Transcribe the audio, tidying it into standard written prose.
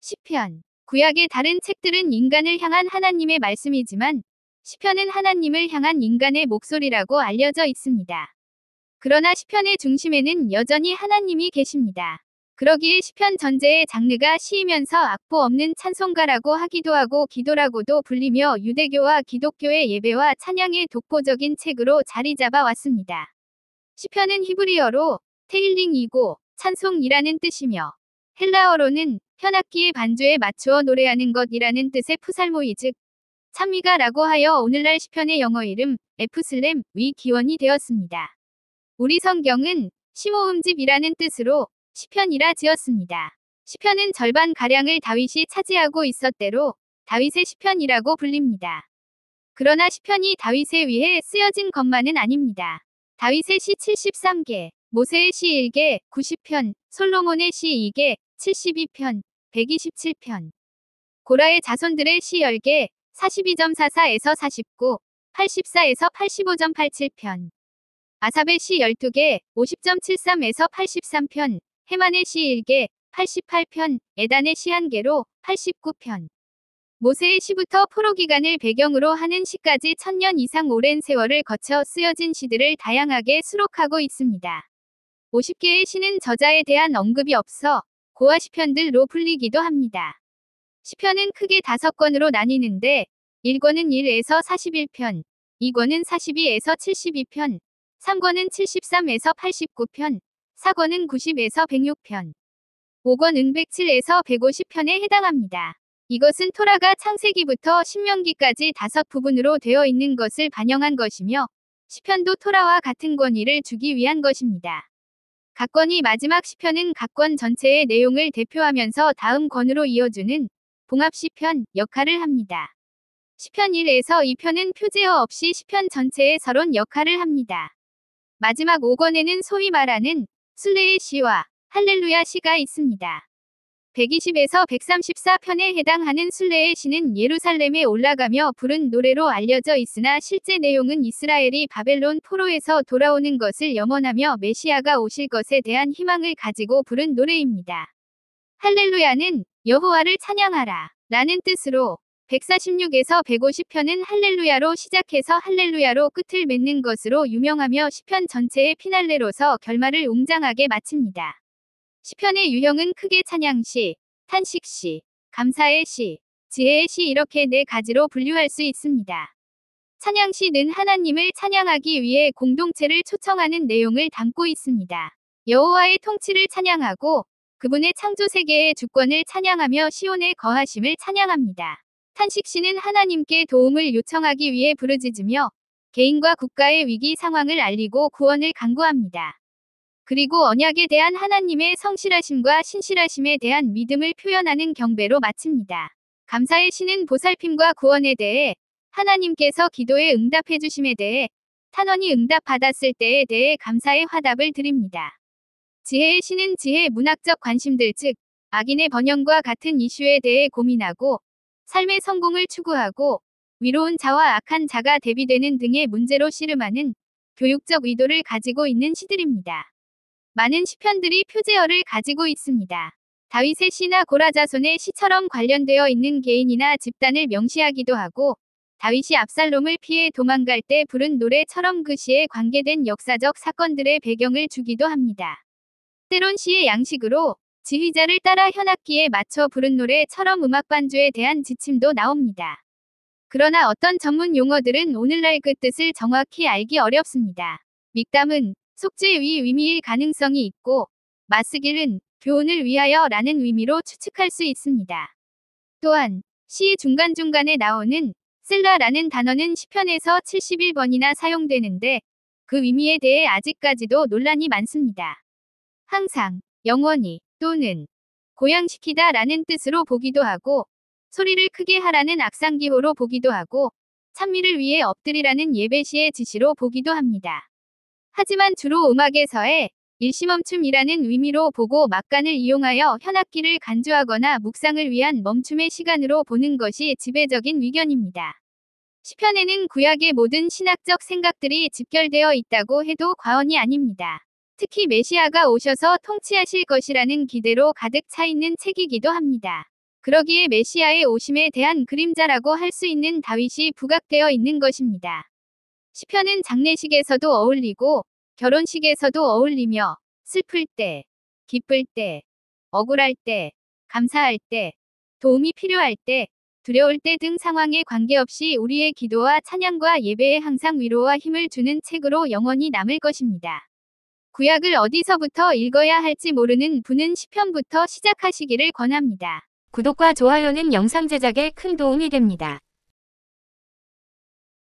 시편. 구약의 다른 책들은 인간을 향한 하나님의 말씀이지만 시편은 하나님을 향한 인간의 목소리라고 알려져 있습니다. 그러나 시편의 중심에는 여전히 하나님이 계십니다. 그러기에 시편 전체의 장르가 시이면서 악보 없는 찬송가라고 하기도 하고 기도라고도 불리며 유대교와 기독교의 예배와 찬양의 독보적인 책으로 자리 잡아 왔습니다. 시편은 히브리어로 테일링이고 찬송이라는 뜻이며 헬라어로는 현악기의 반주에 맞추어 노래하는 것이라는 뜻의 푸살모이 즉 찬미가라고 하여 오늘날 시편의 영어 이름 에프슬렘,위 기원이 되었습니다. 우리 성경은 시모음집이라는 뜻으로 시편이라 지었습니다. 시편은 절반가량을 다윗이 차지하고 있었대로 다윗의 시편이라고 불립니다. 그러나 시편이 다윗에 위해 쓰여진 것만은 아닙니다. 다윗의 시 73개, 모세의 시 1개, 90편, 솔로몬의 시 2개, 72편, 127편, 고라의 자손들의 시 10개, 42.44에서 49, 84에서 85.87편, 아삽의 시 12개, 50.73에서 83편, 헤만의 시 1개, 88편, 에단의 시 1개로 89편. 모세의 시부터 포로 기간을 배경으로 하는 시까지 1000년 이상 오랜 세월을 거쳐 쓰여진 시들을 다양하게 수록하고 있습니다. 50개의 시는 저자에 대한 언급이 없어 고아 시편들로 불리기도 합니다. 시편은 크게 5권으로 나뉘는데 1권은 1에서 41편, 2권은 42에서 72편, 3권은 73에서 89편, 4권은 90에서 106편, 5권은 107에서 150편에 해당합니다. 이것은 토라가 창세기부터 신명기까지 5부분으로 되어 있는 것을 반영한 것이며 시편도 토라와 같은 권위를 주기 위한 것입니다. 각 권이 마지막 시편은 각 권 전체의 내용을 대표하면서 다음 권으로 이어주는 봉합시편 역할을 합니다. 시편 1에서 2편은 표제어 없이 시편 전체의 서론 역할을 합니다. 마지막 5권에는 소위 말하는 순례의 시와 할렐루야 시가 있습니다. 120에서 134편에 해당하는 순례의 시는 예루살렘에 올라가며 부른 노래로 알려져 있으나 실제 내용은 이스라엘이 바벨론 포로에서 돌아오는 것을 염원하며 메시아가 오실 것에 대한 희망을 가지고 부른 노래입니다. 할렐루야는 여호와를 찬양하라 라는 뜻으로 146에서 150편은 할렐루야로 시작해서 할렐루야로 끝을 맺는 것으로 유명하며 시편 전체의 피날레로서 결말을 웅장하게 마칩니다. 시편의 유형은 크게 찬양시, 탄식시, 감사의 시, 지혜의 시 이렇게 4가지로 분류할 수 있습니다. 찬양시는 하나님을 찬양하기 위해 공동체를 초청하는 내용을 담고 있습니다. 여호와의 통치를 찬양하고 그분의 창조 세계의 주권을 찬양하며 시온의 거하심을 찬양합니다. 탄식시는 하나님께 도움을 요청하기 위해 부르짖으며 개인과 국가의 위기 상황을 알리고 구원을 간구합니다. 그리고 언약에 대한 하나님의 성실하심과 신실하심에 대한 믿음을 표현하는 경배로 마칩니다. 감사의 시는 보살핌과 구원에 대해 하나님께서 기도에 응답해 주심에 대해 탄원이 응답받았을 때에 대해 감사의 화답을 드립니다. 지혜의 시는 지혜 문학적 관심들 즉 악인의 번영과 같은 이슈에 대해 고민하고 삶의 성공을 추구하고 위로운 자와 악한 자가 대비되는 등의 문제로 씨름하는 교육적 의도를 가지고 있는 시들입니다. 많은 시편들이 표제어를 가지고 있습니다. 다윗의 시나 고라 자손의 시처럼 관련되어 있는 개인이나 집단을 명시하기도 하고 다윗이 압살롬을 피해 도망갈 때 부른 노래처럼 그 시에 관계된 역사적 사건들의 배경을 주기도 합니다. 때론 시의 양식으로 지휘자를 따라 현악기에 맞춰 부른 노래처럼 음악반주에 대한 지침도 나옵니다. 그러나 어떤 전문 용어들은 오늘날 그 뜻을 정확히 알기 어렵습니다. 믹담은 속죄 위 의미일 가능성이 있고 마스길은 교훈을 위하여 라는 의미로 추측할 수 있습니다. 또한 시 중간중간에 나오는 셀라라는 단어는 시편에서 71번이나 사용되는데 그 의미에 대해 아직까지도 논란이 많습니다. 항상, 영원히 또는 고양시키다 라는 뜻으로 보기도 하고 소리를 크게 하라는 악상기호로 보기도 하고 찬미를 위해 엎드리라는 예배시의 지시로 보기도 합니다. 하지만 주로 음악에서의 일시멈춤이라는 의미로 보고 막간을 이용하여 현악기를 간주하거나 묵상을 위한 멈춤의 시간으로 보는 것이 지배적인 의견입니다. 시편에는 구약의 모든 신학적 생각들이 집결되어 있다고 해도 과언이 아닙니다. 특히 메시아가 오셔서 통치하실 것이라는 기대로 가득 차 있는 책이기도 합니다. 그러기에 메시아의 오심에 대한 그림자라고 할 수 있는 다윗이 부각되어 있는 것입니다. 시편은 장례식에서도 어울리고 결혼식에서도 어울리며 슬플 때, 기쁠 때, 억울할 때, 감사할 때, 도움이 필요할 때, 두려울 때 등 상황에 관계없이 우리의 기도와 찬양과 예배에 항상 위로와 힘을 주는 책으로 영원히 남을 것입니다. 구약을 어디서부터 읽어야 할지 모르는 분은 시편부터 시작하시기를 권합니다. 구독과 좋아요는 영상 제작에 큰 도움이 됩니다.